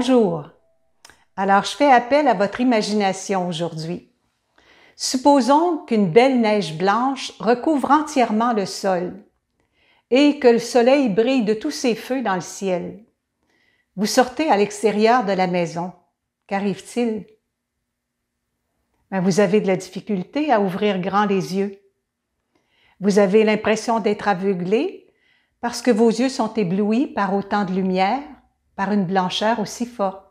Bonjour. Alors, je fais appel à votre imagination aujourd'hui. Supposons qu'une belle neige blanche recouvre entièrement le sol et que le soleil brille de tous ses feux dans le ciel. Vous sortez à l'extérieur de la maison. Qu'arrive-t-il? Vous avez de la difficulté à ouvrir grand les yeux. Vous avez l'impression d'être aveuglé parce que vos yeux sont éblouis par autant de lumière, par une blancheur aussi forte.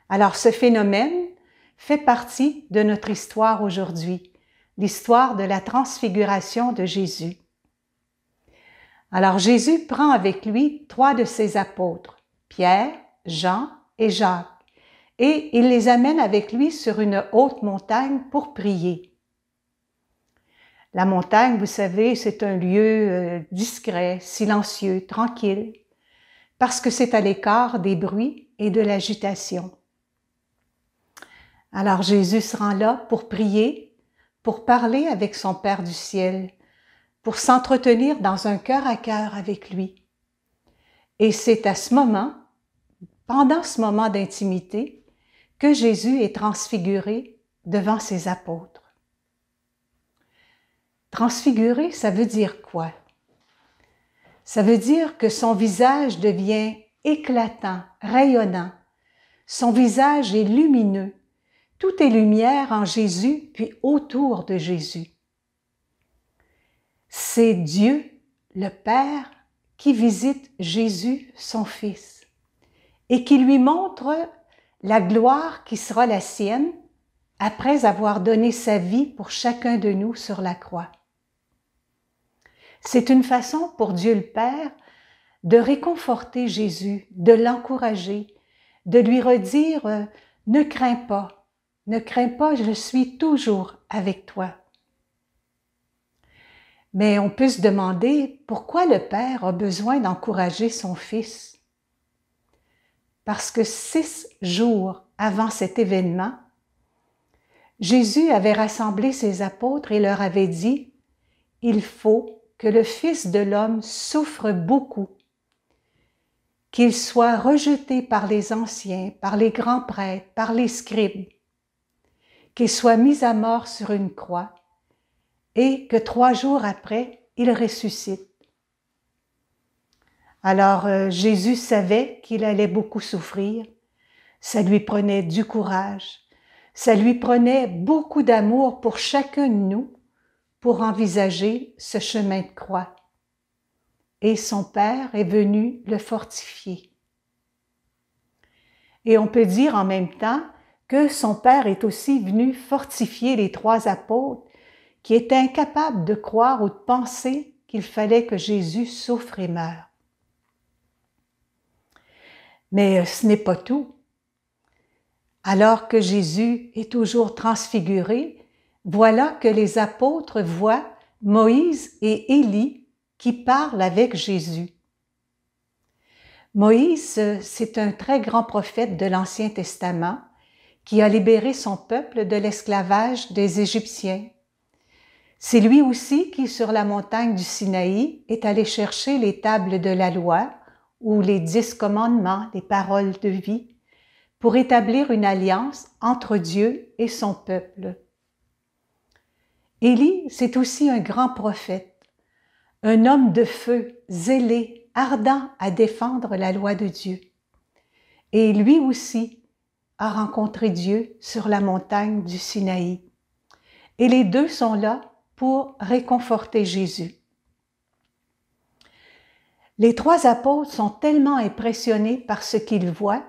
Alors, ce phénomène fait partie de notre histoire aujourd'hui, l'histoire de la transfiguration de Jésus. Alors, Jésus prend avec lui 3 de ses apôtres, Pierre, Jean et Jacques, et il les amène avec lui sur une haute montagne pour prier. La montagne, vous savez, c'est un lieu discret, silencieux, tranquille, parce que c'est à l'écart des bruits et de l'agitation. Alors Jésus se rend là pour prier, pour parler avec son Père du ciel, pour s'entretenir dans un cœur à cœur avec lui. Et c'est à ce moment, pendant ce moment d'intimité, que Jésus est transfiguré devant ses apôtres. Transfiguré, ça veut dire quoi? Ça veut dire que son visage devient éclatant, rayonnant. Son visage est lumineux. Tout est lumière en Jésus, puis autour de Jésus. C'est Dieu, le Père, qui visite Jésus, son Fils, et qui lui montre la gloire qui sera la sienne après avoir donné sa vie pour chacun de nous sur la croix. C'est une façon pour Dieu le Père de réconforter Jésus, de l'encourager, de lui redire « Ne crains pas, je suis toujours avec toi. » Mais on peut se demander pourquoi le Père a besoin d'encourager son Fils. Parce que 6 jours avant cet événement, Jésus avait rassemblé ses apôtres et leur avait dit « Il faut que le Fils de l'homme souffre beaucoup, qu'il soit rejeté par les anciens, par les grands prêtres, par les scribes, qu'il soit mis à mort sur une croix, et que 3 jours après, il ressuscite. » Alors Jésus savait qu'il allait beaucoup souffrir, ça lui prenait du courage, ça lui prenait beaucoup d'amour pour chacun de nous pour envisager ce chemin de croix. Et son Père est venu le fortifier. Et on peut dire en même temps que son Père est aussi venu fortifier les 3 apôtres qui étaient incapables de croire ou de penser qu'il fallait que Jésus souffre et meure. Mais ce n'est pas tout. Alors que Jésus est toujours transfiguré, voilà que les apôtres voient Moïse et Élie qui parlent avec Jésus. Moïse, c'est un très grand prophète de l'Ancien Testament qui a libéré son peuple de l'esclavage des Égyptiens. C'est lui aussi qui, sur la montagne du Sinaï, est allé chercher les tables de la loi ou les 10 commandements, les paroles de vie, pour établir une alliance entre Dieu et son peuple. Élie, c'est aussi un grand prophète, un homme de feu, zélé, ardent à défendre la loi de Dieu. Et lui aussi a rencontré Dieu sur la montagne du Sinaï. Et les 2 sont là pour réconforter Jésus. Les 3 apôtres sont tellement impressionnés par ce qu'ils voient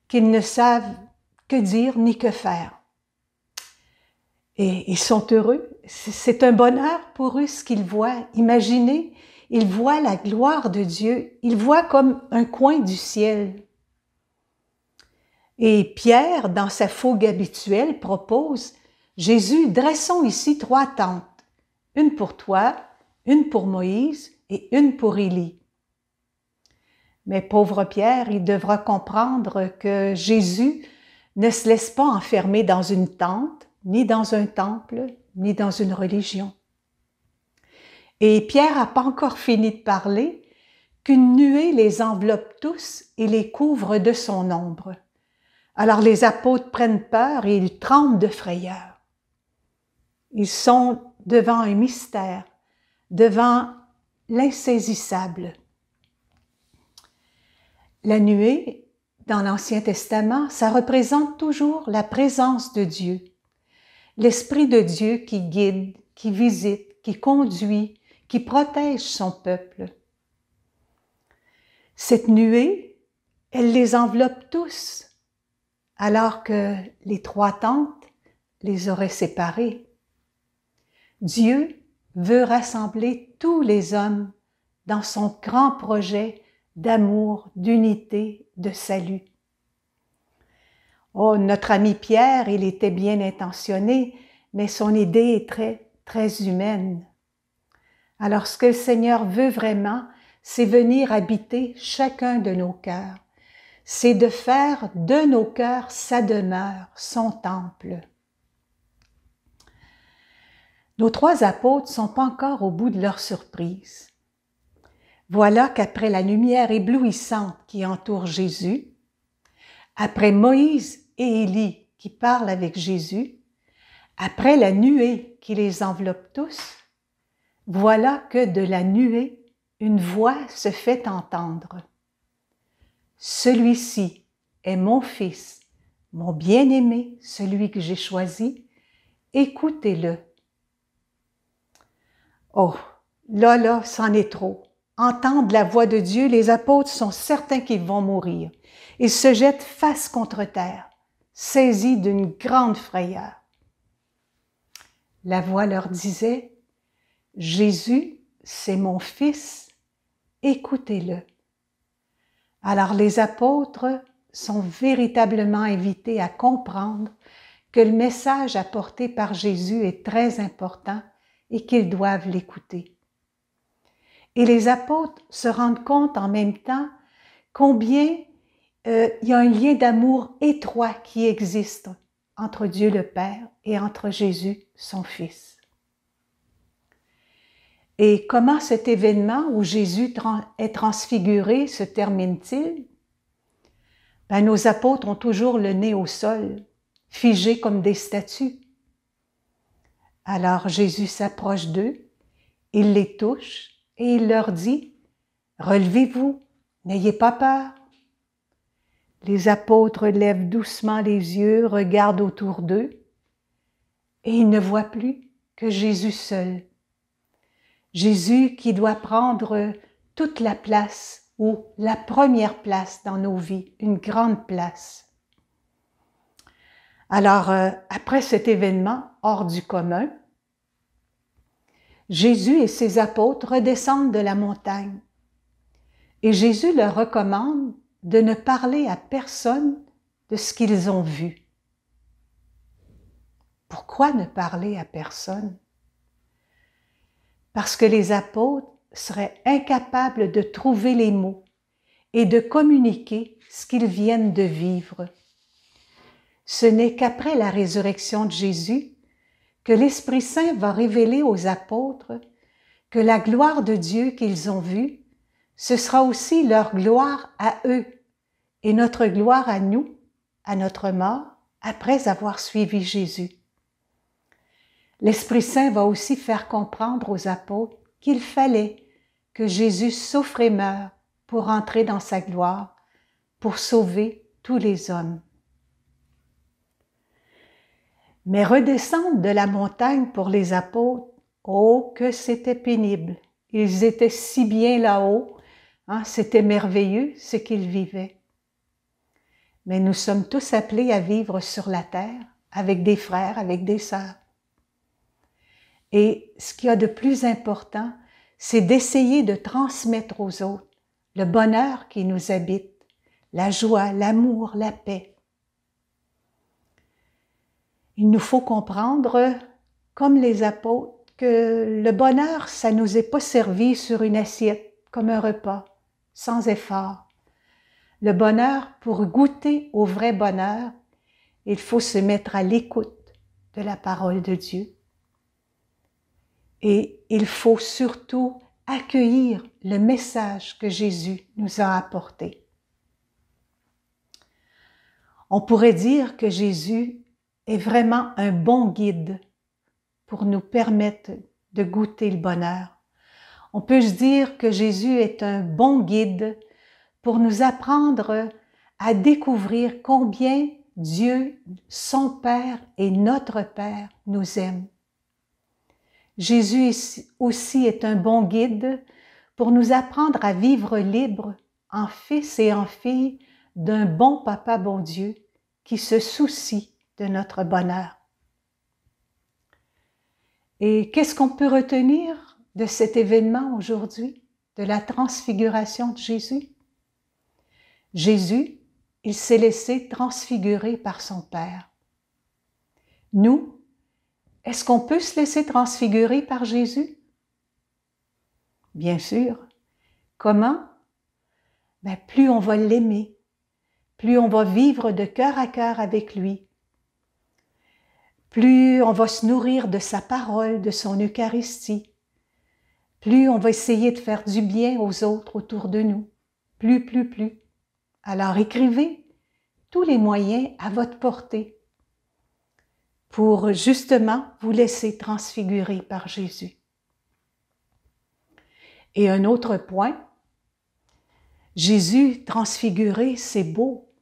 qu'ils ne savent que dire ni que faire. Et ils sont heureux. C'est un bonheur pour eux ce qu'ils voient. Imaginez, ils voient la gloire de Dieu. Ils voient comme un coin du ciel. Et Pierre, dans sa fougue habituelle, propose « Jésus, dressons ici 3 tentes, une pour toi, une pour Moïse et une pour Élie. » Mais pauvre Pierre, il devra comprendre que Jésus ne se laisse pas enfermer dans une tente, ni dans un temple, ni dans une religion. Et Pierre n'a pas encore fini de parler qu'une nuée les enveloppe tous et les couvre de son ombre. Alors les apôtres prennent peur et ils tremblent de frayeur. Ils sont devant un mystère, devant l'insaisissable. La nuée, dans l'Ancien Testament, ça représente toujours la présence de Dieu, l'Esprit de Dieu qui guide, qui visite, qui conduit, qui protège son peuple. Cette nuée, elle les enveloppe tous, alors que les trois tentes les auraient séparés. Dieu veut rassembler tous les hommes dans son grand projet d'amour, d'unité, de salut. Oh, notre ami Pierre, il était bien intentionné, mais son idée est très humaine. Alors, ce que le Seigneur veut vraiment, c'est venir habiter chacun de nos cœurs. C'est de faire de nos cœurs sa demeure, son temple. Nos trois apôtres ne sont pas encore au bout de leur surprise. Voilà qu'après la lumière éblouissante qui entoure Jésus, après Moïse et Élie qui parlent avec Jésus, après la nuée qui les enveloppe tous, voilà que de la nuée, une voix se fait entendre. Celui-ci est mon Fils, mon bien-aimé, celui que j'ai choisi, écoutez-le. Oh, là, c'en est trop. Entendre la voix de Dieu, les apôtres sont certains qu'ils vont mourir. Ils se jettent face contre terre, saisis d'une grande frayeur. La voix leur disait, « Jésus, c'est mon Fils, écoutez-le. » Alors les apôtres sont véritablement invités à comprendre que le message apporté par Jésus est très important et qu'ils doivent l'écouter. Et les apôtres se rendent compte en même temps combien il y a un lien d'amour étroit qui existe entre Dieu le Père et entre Jésus, son Fils. Et comment cet événement où Jésus est transfiguré se termine-t-il? Ben, nos apôtres ont toujours le nez au sol, figés comme des statues. Alors Jésus s'approche d'eux, il les touche et il leur dit, « Relevez-vous, n'ayez pas peur. » Les apôtres lèvent doucement les yeux, regardent autour d'eux et ils ne voient plus que Jésus seul. Jésus qui doit prendre toute la place ou la première place dans nos vies, une grande place. Alors, après cet événement hors du commun, Jésus et ses apôtres redescendent de la montagne et Jésus leur recommande de ne parler à personne de ce qu'ils ont vu. Pourquoi ne parler à personne? Parce que les apôtres seraient incapables de trouver les mots et de communiquer ce qu'ils viennent de vivre. Ce n'est qu'après la résurrection de Jésus que l'Esprit Saint va révéler aux apôtres que la gloire de Dieu qu'ils ont vue, ce sera aussi leur gloire à eux et notre gloire à nous, à notre mort, après avoir suivi Jésus. L'Esprit Saint va aussi faire comprendre aux apôtres qu'il fallait que Jésus souffre et meure pour entrer dans sa gloire, pour sauver tous les hommes. Mais redescendre de la montagne pour les apôtres, oh que c'était pénible. Ils étaient si bien là-haut, hein, c'était merveilleux ce qu'ils vivaient. Mais nous sommes tous appelés à vivre sur la terre, avec des frères, avec des sœurs. Et ce qu'il y a de plus important, c'est d'essayer de transmettre aux autres le bonheur qui nous habite, la joie, l'amour, la paix. Il nous faut comprendre, comme les apôtres, que le bonheur, ça ne nous est pas servi sur une assiette, comme un repas, sans effort. Le bonheur, pour goûter au vrai bonheur, il faut se mettre à l'écoute de la parole de Dieu. Et il faut surtout accueillir le message que Jésus nous a apporté. On pourrait dire que Jésus est vraiment un bon guide pour nous permettre de goûter le bonheur. On peut se dire que Jésus est un bon guide pour nous apprendre à découvrir combien Dieu, son Père et notre Père nous aiment. Jésus aussi est un bon guide pour nous apprendre à vivre libre en fils et en filles d'un bon Papa bon Dieu qui se soucie de notre bonheur. Et qu'est-ce qu'on peut retenir de cet événement aujourd'hui, de la transfiguration de Jésus? Jésus, il s'est laissé transfigurer par son Père. Nous, est-ce qu'on peut se laisser transfigurer par Jésus? Bien sûr. Comment? Plus on va l'aimer, plus on va vivre de cœur à cœur avec lui, plus on va se nourrir de sa parole, de son Eucharistie, plus on va essayer de faire du bien aux autres autour de nous, plus. Alors écrivez tous les moyens à votre portée pour justement vous laisser transfigurer par Jésus. Et un autre point, Jésus transfiguré, c'est beau,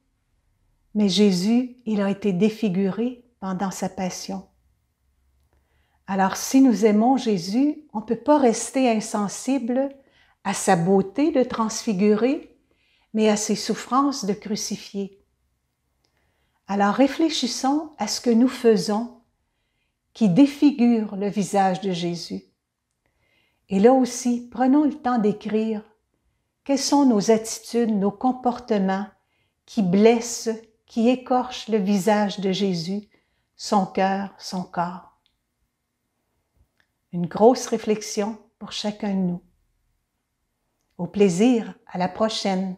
mais Jésus, il a été défiguré pendant sa passion. Alors si nous aimons Jésus, on ne peut pas rester insensible à sa beauté de transfigurer, mais à ses souffrances de crucifié. Alors réfléchissons à ce que nous faisons qui défigure le visage de Jésus. Et là aussi, prenons le temps d'écrire quelles sont nos attitudes, nos comportements qui blessent, qui écorchent le visage de Jésus, son cœur, son corps. Une grosse réflexion pour chacun de nous. Au plaisir, à la prochaine.